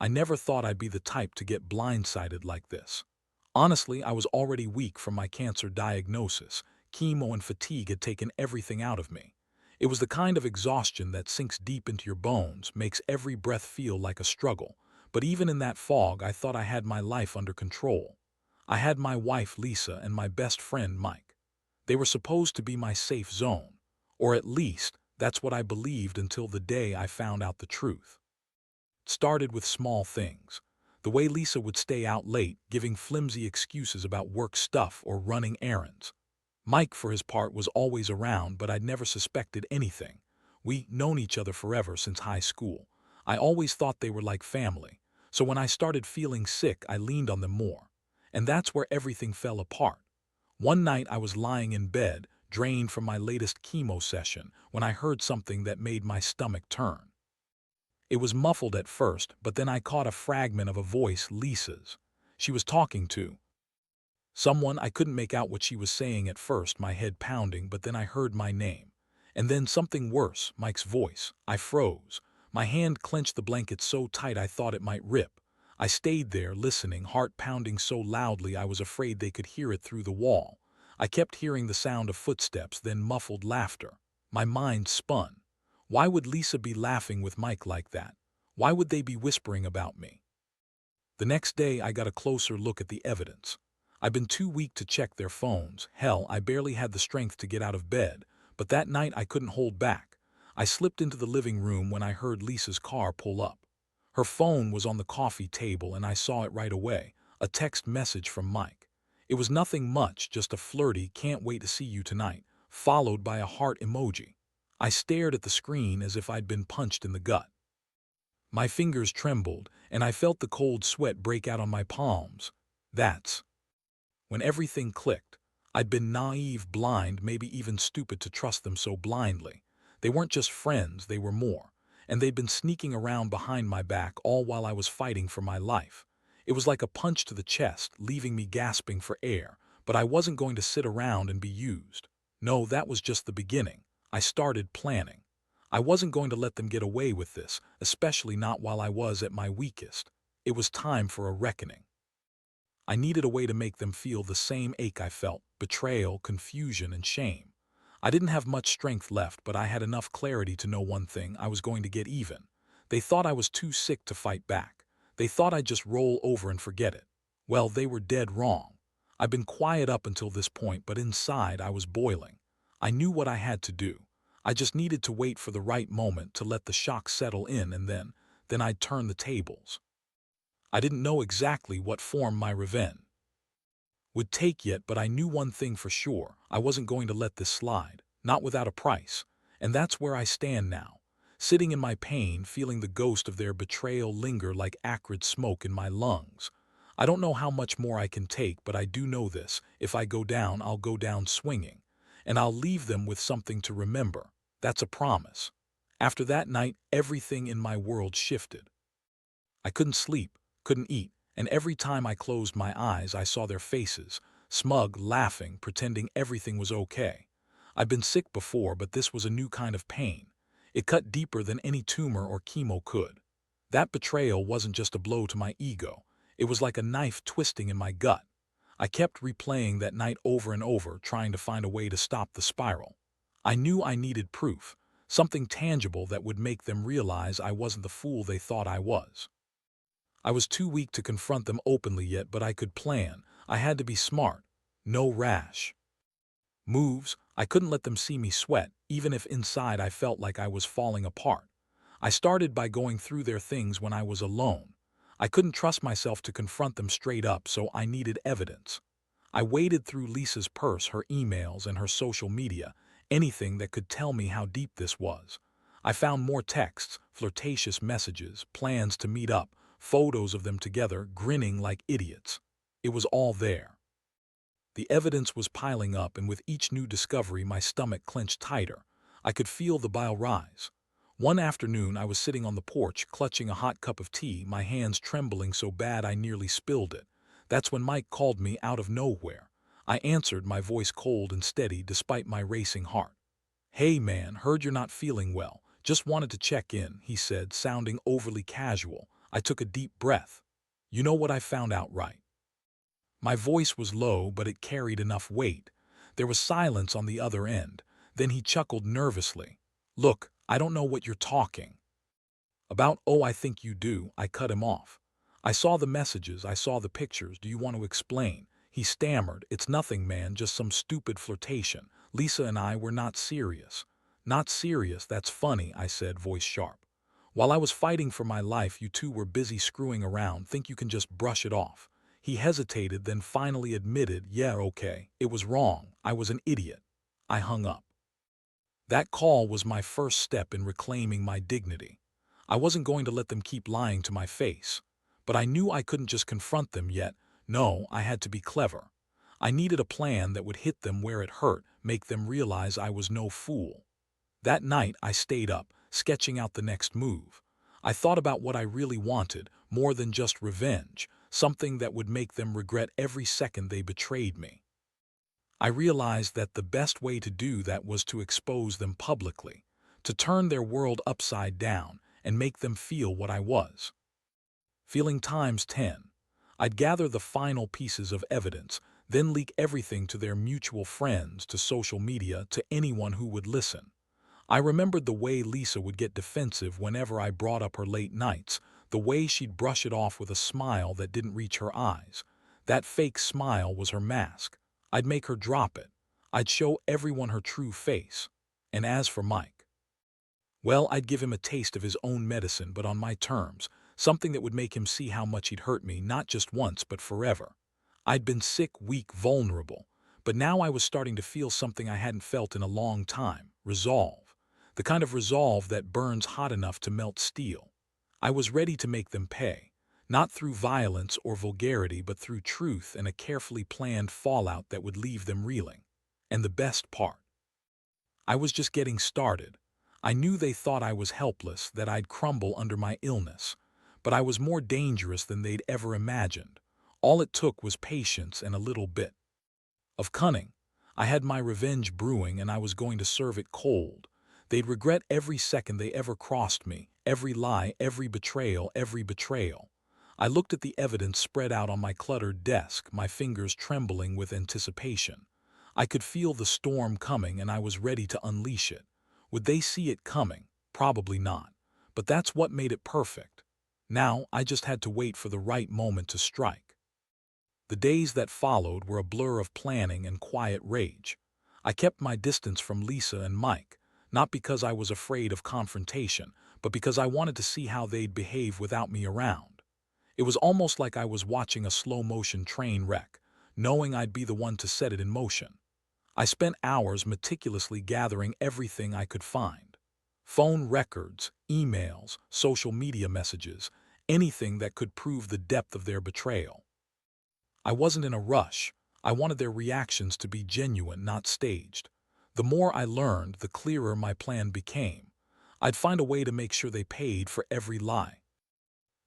I never thought I'd be the type to get blindsided like this. Honestly, I was already weak from my cancer diagnosis. Chemo and fatigue had taken everything out of me. It was the kind of exhaustion that sinks deep into your bones, makes every breath feel like a struggle. But even in that fog, I thought I had my life under control. I had my wife, Lisa, and my best friend, Mike. They were supposed to be my safe zone. Or at least, that's what I believed until the day I found out the truth. It started with small things. The way Lisa would stay out late, giving flimsy excuses about work stuff or running errands. Mike, for his part, was always around, but I'd never suspected anything. We'd known each other forever since high school. I always thought they were like family. So when I started feeling sick, I leaned on them more. And that's where everything fell apart. One night I was lying in bed, drained from my latest chemo session, when I heard something that made my stomach turn. It was muffled at first, but then I caught a fragment of a voice, Lisa's. She was talking to someone. I couldn't make out what she was saying at first, my head pounding, but then I heard my name. And then something worse, Mike's voice. I froze. My hand clenched the blanket so tight I thought it might rip. I stayed there, listening, heart pounding so loudly I was afraid they could hear it through the wall. I kept hearing the sound of footsteps, then muffled laughter. My mind spun. Why would Lisa be laughing with Mike like that? Why would they be whispering about me? The next day I got a closer look at the evidence. I'd been too weak to check their phones. Hell, I barely had the strength to get out of bed. But that night I couldn't hold back. I slipped into the living room when I heard Lisa's car pull up. Her phone was on the coffee table and I saw it right away, a text message from Mike. It was nothing much, just a flirty "can't wait to see you tonight," followed by a heart emoji. I stared at the screen as if I'd been punched in the gut. My fingers trembled, and I felt the cold sweat break out on my palms. That's when everything clicked. I'd been naive, blind, maybe even stupid to trust them so blindly. They weren't just friends, they were more. And they'd been sneaking around behind my back all while I was fighting for my life. It was like a punch to the chest, leaving me gasping for air, but I wasn't going to sit around and be used. No, that was just the beginning. I started planning. I wasn't going to let them get away with this, especially not while I was at my weakest. It was time for a reckoning. I needed a way to make them feel the same ache I felt: betrayal, confusion, and shame. I didn't have much strength left, but I had enough clarity to know one thing: I was going to get even. They thought I was too sick to fight back. They thought I'd just roll over and forget it. Well, they were dead wrong. I'd been quiet up until this point, but inside I was boiling. I knew what I had to do. I just needed to wait for the right moment to let the shock settle in, and then I'd turn the tables. I didn't know exactly what form my revenge would take yet, but I knew one thing for sure: I wasn't going to let this slide, not without a price. And that's where I stand now, sitting in my pain, feeling the ghost of their betrayal linger like acrid smoke in my lungs. I don't know how much more I can take, but I do know this: if I go down, I'll go down swinging. And I'll leave them with something to remember. That's a promise. After that night, everything in my world shifted. I couldn't sleep, couldn't eat, and every time I closed my eyes I saw their faces, smug, laughing, pretending everything was okay. I'd been sick before, but this was a new kind of pain. It cut deeper than any tumor or chemo could. That betrayal wasn't just a blow to my ego. It was like a knife twisting in my gut. I kept replaying that night over and over, trying to find a way to stop the spiral. I knew I needed proof, something tangible that would make them realize I wasn't the fool they thought I was. I was too weak to confront them openly yet, but I could plan. I had to be smart. No rash moves. I couldn't let them see me sweat, even if inside I felt like I was falling apart. I started by going through their things when I was alone. I couldn't trust myself to confront them straight up, so I needed evidence. I waded through Lisa's purse, her emails, and her social media, anything that could tell me how deep this was. I found more texts, flirtatious messages, plans to meet up, photos of them together, grinning like idiots. It was all there. The evidence was piling up, and with each new discovery my stomach clenched tighter. I could feel the bile rise. One afternoon I was sitting on the porch, clutching a hot cup of tea, my hands trembling so bad I nearly spilled it. That's when Mike called me out of nowhere. I answered, my voice cold and steady despite my racing heart. "Hey man, heard you're not feeling well. Just wanted to check in," he said, sounding overly casual. I took a deep breath. You know what I found out right? My voice was low, but it carried enough weight. There was silence on the other end. Then he chuckled nervously. Look, I don't know what you're talking about. Oh, I think you do. I cut him off. I saw the messages, I saw the pictures. Do you want to explain? He stammered. It's nothing, man, just some stupid flirtation. Lisa and I were not serious. Not serious, that's funny, I said, voice sharp. While I was fighting for my life, you two were busy screwing around. Think you can just brush it off? He hesitated, then finally admitted, yeah, okay, it was wrong. I was an idiot. I hung up. That call was my first step in reclaiming my dignity. I wasn't going to let them keep lying to my face. But I knew I couldn't just confront them yet. No, I had to be clever. I needed a plan that would hit them where it hurt, make them realize I was no fool. That night I stayed up, sketching out the next move. I thought about what I really wanted, more than just revenge, something that would make them regret every second they betrayed me. I realized that the best way to do that was to expose them publicly, to turn their world upside down and make them feel what I was. Feeling times 10. I'd gather the final pieces of evidence, then leak everything to their mutual friends, to social media, to anyone who would listen. I remembered the way Lisa would get defensive whenever I brought up her late nights, the way she'd brush it off with a smile that didn't reach her eyes. That fake smile was her mask. I'd make her drop it. I'd show everyone her true face. And as for Mike, well, I'd give him a taste of his own medicine, but on my terms, something that would make him see how much he'd hurt me, not just once, but forever. I'd been sick, weak, vulnerable, but now I was starting to feel something I hadn't felt in a long time: resolve. The kind of resolve that burns hot enough to melt steel. I was ready to make them pay, not through violence or vulgarity, but through truth and a carefully planned fallout that would leave them reeling. And the best part, I was just getting started. I knew they thought I was helpless, that I'd crumble under my illness. But I was more dangerous than they'd ever imagined. All it took was patience and a little bit of cunning. I had my revenge brewing, and I was going to serve it cold. They'd regret every second they ever crossed me, every lie, every betrayal, every betrayal. I looked at the evidence spread out on my cluttered desk, my fingers trembling with anticipation. I could feel the storm coming, and I was ready to unleash it. Would they see it coming? Probably not. But that's what made it perfect. Now I just had to wait for the right moment to strike. The days that followed were a blur of planning and quiet rage. I kept my distance from Lisa and Mike, not because I was afraid of confrontation, but because I wanted to see how they'd behave without me around. It was almost like I was watching a slow-motion train wreck, knowing I'd be the one to set it in motion. I spent hours meticulously gathering everything I could find. Phone records, emails, social media messages, anything that could prove the depth of their betrayal. I wasn't in a rush. I wanted their reactions to be genuine, not staged. The more I learned, the clearer my plan became. I'd find a way to make sure they paid for every lie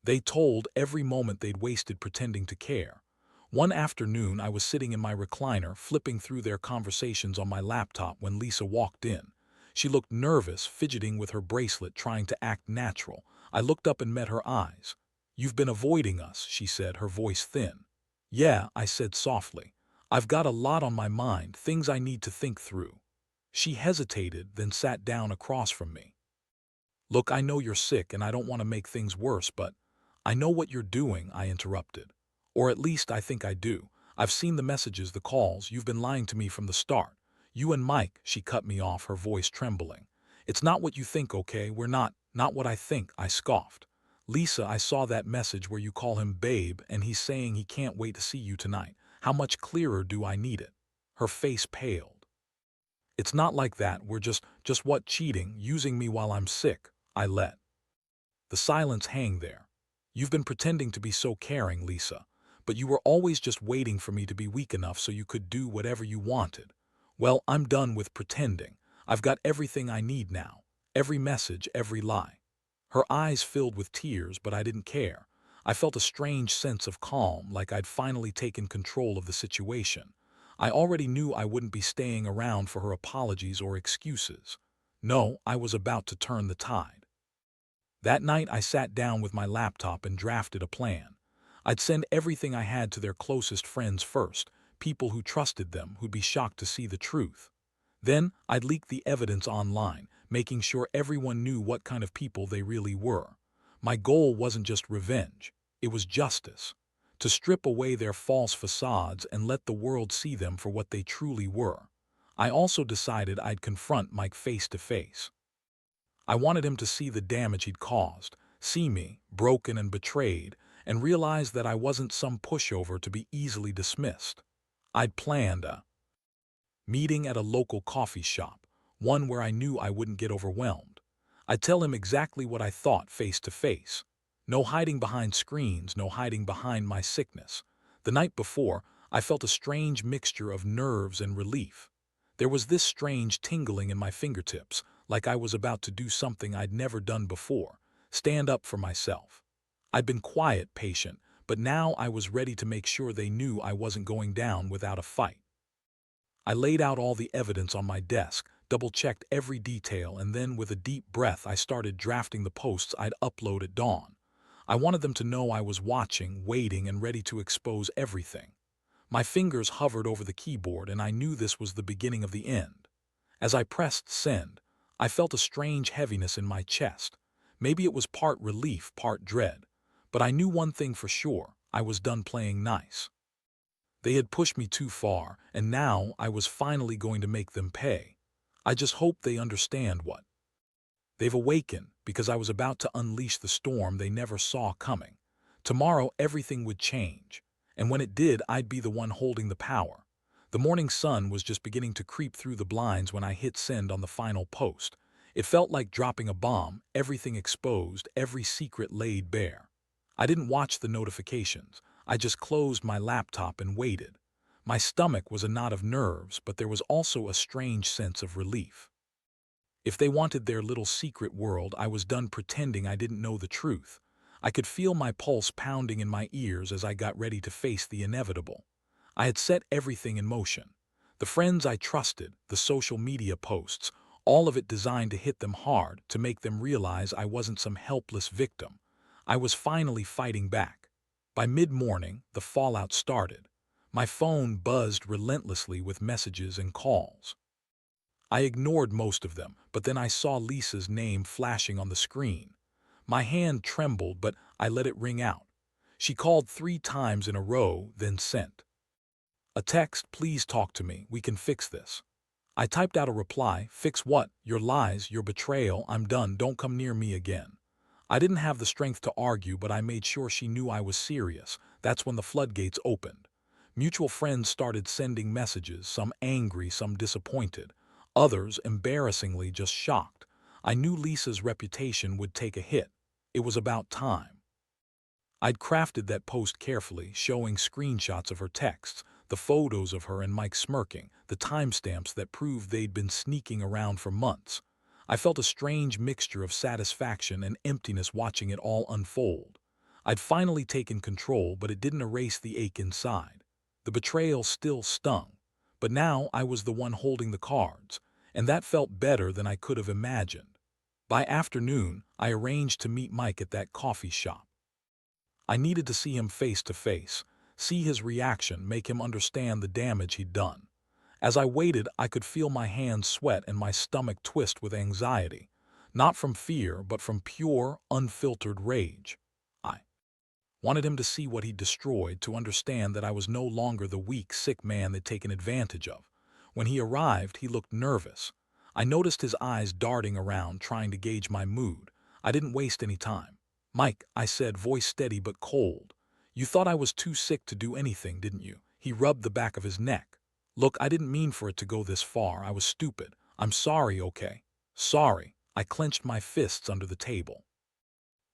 they told, every moment they'd wasted pretending to care. One afternoon, I was sitting in my recliner, flipping through their conversations on my laptop, when Lisa walked in. She looked nervous, fidgeting with her bracelet, trying to act natural. I looked up and met her eyes. "You've been avoiding us," she said, her voice thin. "Yeah," I said softly. "I've got a lot on my mind, things I need to think through." She hesitated, then sat down across from me. "Look, I know you're sick, and I don't want to make things worse, but—" "I know what you're doing," I interrupted. "Or at least I think I do. I've seen the messages, the calls. You've been lying to me from the start. You and Mike—" She cut me off, her voice trembling. "It's not what you think, okay? We're not what I think," I scoffed. "Lisa, I saw that message where you call him babe, and he's saying he can't wait to see you tonight. How much clearer do I need it?" Her face paled. "It's not like that. We're just what, cheating, using me while I'm sick?" I let the silence hang there. "You've been pretending to be so caring, Lisa, but you were always just waiting for me to be weak enough so you could do whatever you wanted. Well, I'm done with pretending. I've got everything I need now. Every message, every lie." Her eyes filled with tears, but I didn't care. I felt a strange sense of calm, like I'd finally taken control of the situation. I already knew I wouldn't be staying around for her apologies or excuses. No, I was about to turn the tide. That night I sat down with my laptop and drafted a plan. I'd send everything I had to their closest friends first, people who trusted them, who'd be shocked to see the truth. Then I'd leak the evidence online, making sure everyone knew what kind of people they really were. My goal wasn't just revenge, it was justice. To strip away their false facades and let the world see them for what they truly were. I also decided I'd confront Mike face to face. I wanted him to see the damage he'd caused, see me, broken and betrayed, and realize that I wasn't some pushover to be easily dismissed. I'd planned a meeting at a local coffee shop, one where I knew I wouldn't get overwhelmed. I'd tell him exactly what I thought face to face. No hiding behind screens, no hiding behind my sickness. The night before, I felt a strange mixture of nerves and relief. There was this strange tingling in my fingertips, like I was about to do something I'd never done before, stand up for myself. I'd been quiet, patient, but now I was ready to make sure they knew I wasn't going down without a fight. I laid out all the evidence on my desk, double-checked every detail, and then with a deep breath I started drafting the posts I'd upload at dawn. I wanted them to know I was watching, waiting, and ready to expose everything. My fingers hovered over the keyboard, and I knew this was the beginning of the end. As I pressed send, I felt a strange heaviness in my chest. Maybe it was part relief, part dread. But I knew one thing for sure: I was done playing nice. They had pushed me too far, and now I was finally going to make them pay. I just hope they understand what they've awakened, because I was about to unleash the storm they never saw coming. Tomorrow everything would change, and when it did, I'd be the one holding the power. The morning sun was just beginning to creep through the blinds when I hit send on the final post. It felt like dropping a bomb, everything exposed, every secret laid bare. I didn't watch the notifications. I just closed my laptop and waited. My stomach was a knot of nerves, but there was also a strange sense of relief. If they wanted their little secret world, I was done pretending I didn't know the truth. I could feel my pulse pounding in my ears as I got ready to face the inevitable. I had set everything in motion. The friends I trusted, the social media posts, all of it designed to hit them hard, to make them realize I wasn't some helpless victim. I was finally fighting back. By mid-morning, the fallout started. My phone buzzed relentlessly with messages and calls. I ignored most of them, but then I saw Lisa's name flashing on the screen. My hand trembled, but I let it ring out. She called 3 times in a row, then sent a text: "Please talk to me, we can fix this." I typed out a reply: "Fix what? Your lies, your betrayal, I'm done, don't come near me again." I didn't have the strength to argue, but I made sure she knew I was serious. That's when the floodgates opened. Mutual friends started sending messages, some angry, some disappointed. Others, embarrassingly, just shocked. I knew Lisa's reputation would take a hit. It was about time. I'd crafted that post carefully, showing screenshots of her texts, the photos of her and Mike smirking, the timestamps that proved they'd been sneaking around for months. I felt a strange mixture of satisfaction and emptiness watching it all unfold. I'd finally taken control, but it didn't erase the ache inside. The betrayal still stung. But now I was the one holding the cards, and that felt better than I could have imagined. By afternoon, I arranged to meet Mike at that coffee shop. I needed to see him face to face, see his reaction, make him understand the damage he'd done. As I waited, I could feel my hands sweat and my stomach twist with anxiety, not from fear, but from pure, unfiltered rage. I wanted him to see what he'd destroyed, to understand that I was no longer the weak, sick man they'd taken advantage of. When he arrived, he looked nervous. I noticed his eyes darting around, trying to gauge my mood. I didn't waste any time. "Mike," I said, voice steady but cold. "You thought I was too sick to do anything, didn't you?" He rubbed the back of his neck. "Look, I didn't mean for it to go this far. I was stupid. I'm sorry, okay? Sorry." I clenched my fists under the table.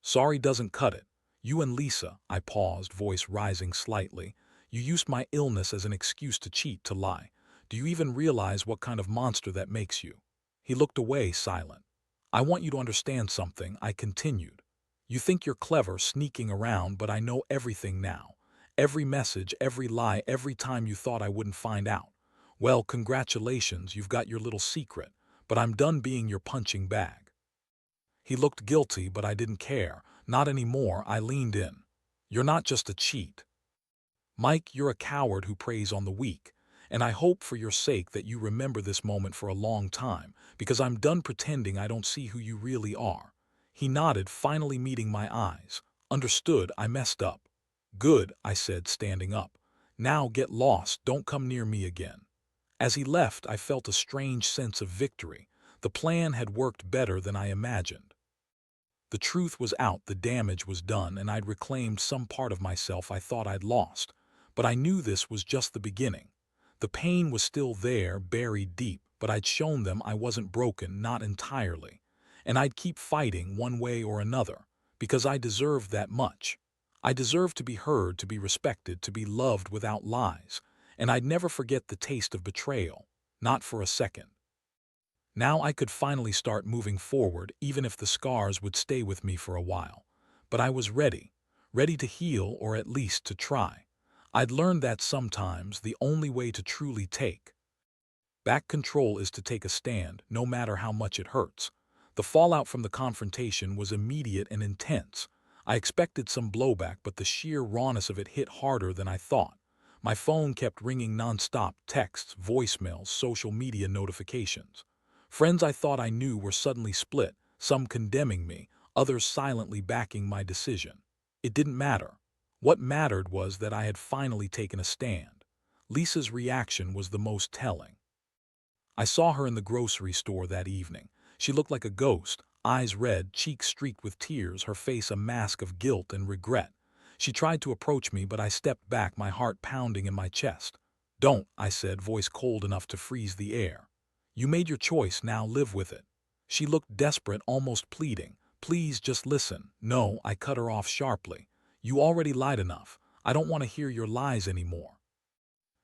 "Sorry doesn't cut it. You and Lisa," I paused, voice rising slightly. "You used my illness as an excuse to cheat, to lie. Do you even realize what kind of monster that makes you?" He looked away, silent. "I want you to understand something," I continued. "You think you're clever, sneaking around, but I know everything now. Every message, every lie, every time you thought I wouldn't find out. Well, congratulations, you've got your little secret, but I'm done being your punching bag." He looked guilty, but I didn't care. Not anymore, I leaned in. You're not just a cheat. Mike, you're a coward who preys on the weak. And I hope for your sake that you remember this moment for a long time, because I'm done pretending I don't see who you really are. He nodded, finally meeting my eyes. Understood, I messed up. Good, I said, standing up. Now get lost, don't come near me again. As he left, I felt a strange sense of victory. The plan had worked better than I imagined. The truth was out, the damage was done, and I'd reclaimed some part of myself I thought I'd lost. But I knew this was just the beginning. The pain was still there, buried deep, but I'd shown them I wasn't broken, not entirely. And I'd keep fighting one way or another, because I deserved that much. I deserved to be heard, to be respected, to be loved without lies. And I'd never forget the taste of betrayal, not for a second. Now I could finally start moving forward, even if the scars would stay with me for a while. But I was ready, ready to heal, or at least to try. I'd learned that sometimes the only way to truly take back control is to take a stand, no matter how much it hurts. The fallout from the confrontation was immediate and intense. I expected some blowback, but the sheer rawness of it hit harder than I thought. My phone kept ringing nonstop, texts, voicemails, social media notifications. Friends I thought I knew were suddenly split, some condemning me, others silently backing my decision. It didn't matter. What mattered was that I had finally taken a stand. Lisa's reaction was the most telling. I saw her in the grocery store that evening. She looked like a ghost, eyes red, cheeks streaked with tears, her face a mask of guilt and regret. She tried to approach me, but I stepped back, my heart pounding in my chest. Don't, I said, voice cold enough to freeze the air. You made your choice, now live with it. She looked desperate, almost pleading. Please just listen. No, I cut her off sharply. You already lied enough. I don't want to hear your lies anymore.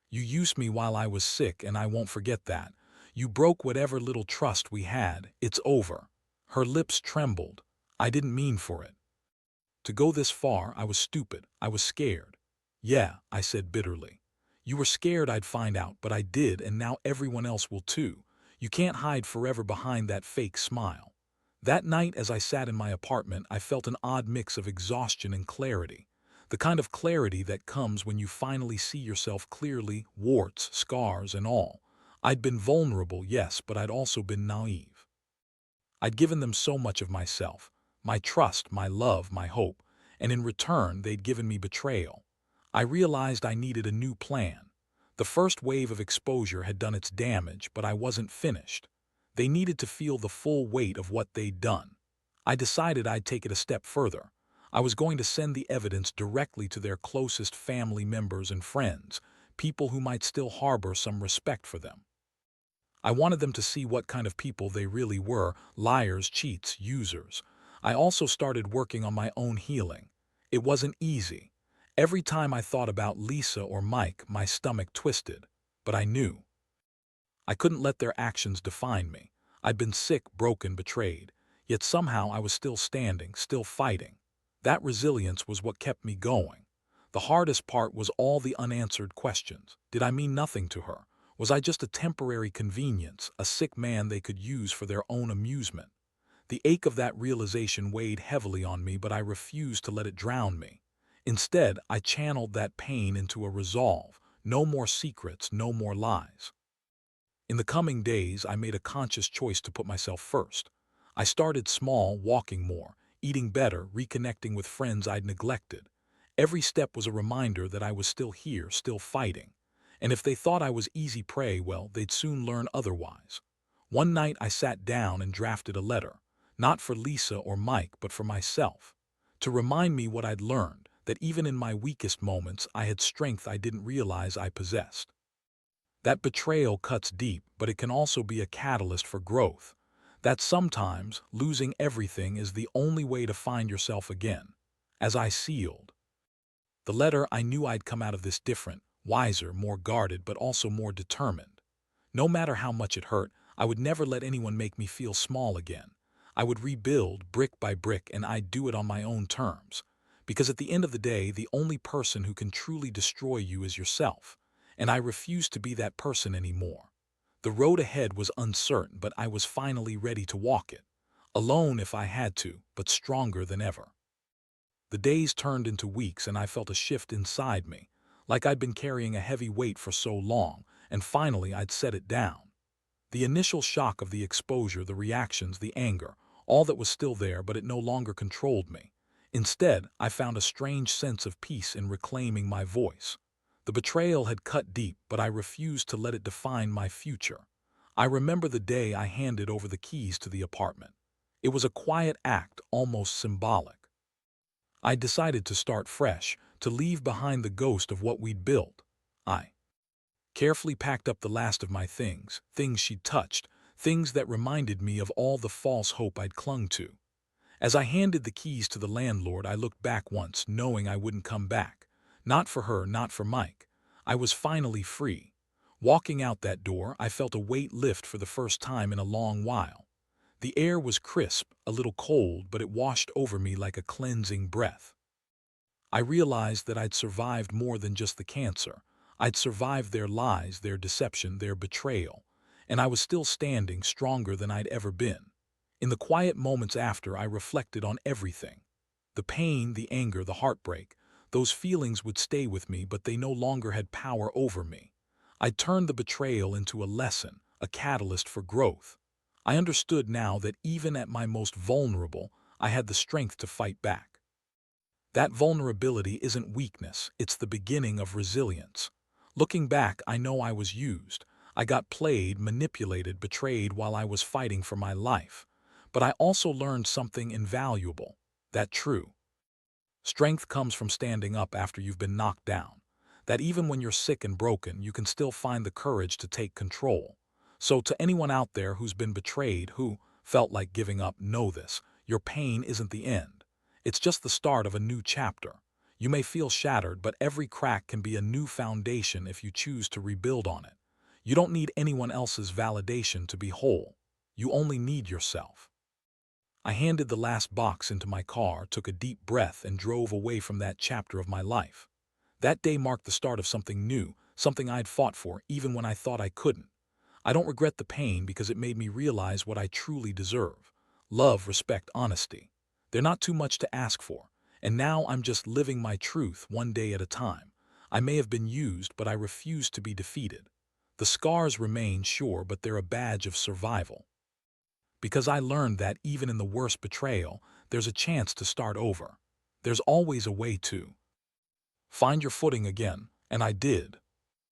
You used me while I was sick, and I won't forget that. You broke whatever little trust we had. It's over. Her lips trembled. I didn't mean for it to go this far. I was stupid. I was scared. Yeah, I said bitterly. You were scared I'd find out, but I did, and now everyone else will too. You can't hide forever behind that fake smile. That night, as I sat in my apartment, I felt an odd mix of exhaustion and clarity. The kind of clarity that comes when you finally see yourself clearly, warts, scars, and all. I'd been vulnerable, yes, but I'd also been naive. I'd given them so much of myself, my trust, my love, my hope, and in return they'd given me betrayal. I realized I needed a new plan. The first wave of exposure had done its damage, but I wasn't finished. They needed to feel the full weight of what they'd done. I decided I'd take it a step further. I was going to send the evidence directly to their closest family members and friends, people who might still harbor some respect for them. I wanted them to see what kind of people they really were, liars, cheats, users. I also started working on my own healing. It wasn't easy. Every time I thought about Lisa or Mike, my stomach twisted. But I knew I couldn't let their actions define me. I'd been sick, broken, betrayed. Yet somehow I was still standing, still fighting. That resilience was what kept me going. The hardest part was all the unanswered questions. Did I mean nothing to her? Was I just a temporary convenience, a sick man they could use for their own amusement? The ache of that realization weighed heavily on me, but I refused to let it drown me. Instead, I channeled that pain into a resolve. No more secrets, no more lies. In the coming days, I made a conscious choice to put myself first. I started small, walking more, eating better, reconnecting with friends I'd neglected. Every step was a reminder that I was still here, still fighting. And if they thought I was easy prey, well, they'd soon learn otherwise. One night I sat down and drafted a letter, not for Lisa or Mike, but for myself, to remind me what I'd learned, that even in my weakest moments I had strength I didn't realize I possessed. That betrayal cuts deep, but it can also be a catalyst for growth. That sometimes losing everything is the only way to find yourself again. As I sealed the letter, I knew I'd come out of this different, wiser, more guarded, but also more determined. No matter how much it hurt, I would never let anyone make me feel small again. I would rebuild brick by brick, and I'd do it on my own terms. Because at the end of the day, the only person who can truly destroy you is yourself. And I refused to be that person anymore. The road ahead was uncertain, but I was finally ready to walk it. alone if I had to, but stronger than ever. The days turned into weeks and I felt a shift inside me, like I'd been carrying a heavy weight for so long, and finally I'd set it down. The initial shock of the exposure, the reactions, the anger, all that was still there, but it no longer controlled me. Instead, I found a strange sense of peace in reclaiming my voice. The betrayal had cut deep, but I refused to let it define my future. I remember the day I handed over the keys to the apartment. It was a quiet act, almost symbolic. I decided to start fresh, to leave behind the ghost of what we'd built. I carefully packed up the last of my things, things she'd touched, things that reminded me of all the false hope I'd clung to. As I handed the keys to the landlord, I looked back once, knowing I wouldn't come back. Not for her, not for Mike. I was finally free. Walking out that door, I felt a weight lift for the first time in a long while. The air was crisp, a little cold, but it washed over me like a cleansing breath. I realized that I'd survived more than just the cancer. I'd survived their lies, their deception, their betrayal, and I was still standing stronger than I'd ever been. In the quiet moments after, I reflected on everything. The pain, the anger, the heartbreak, those feelings would stay with me, but they no longer had power over me. I turned the betrayal into a lesson, a catalyst for growth. I understood now that even at my most vulnerable, I had the strength to fight back. That vulnerability isn't weakness, it's the beginning of resilience. Looking back, I know I was used. I got played, manipulated, betrayed while I was fighting for my life. But I also learned something invaluable. That true strength comes from standing up after you've been knocked down. That even when you're sick and broken, you can still find the courage to take control. So to anyone out there who's been betrayed, who felt like giving up, know this: your pain isn't the end. It's just the start of a new chapter. You may feel shattered, but every crack can be a new foundation if you choose to rebuild on it. You don't need anyone else's validation to be whole. You only need yourself. I handed the last box into my car, took a deep breath, and drove away from that chapter of my life. That day marked the start of something new, something I'd fought for even when I thought I couldn't. I don't regret the pain because it made me realize what I truly deserve: love, respect, honesty. They're not too much to ask for, and now I'm just living my truth one day at a time. I may have been used, but I refuse to be defeated. The scars remain, sure, but they're a badge of survival. Because I learned that even in the worst betrayal, there's a chance to start over. There's always a way to find your footing again, and I did.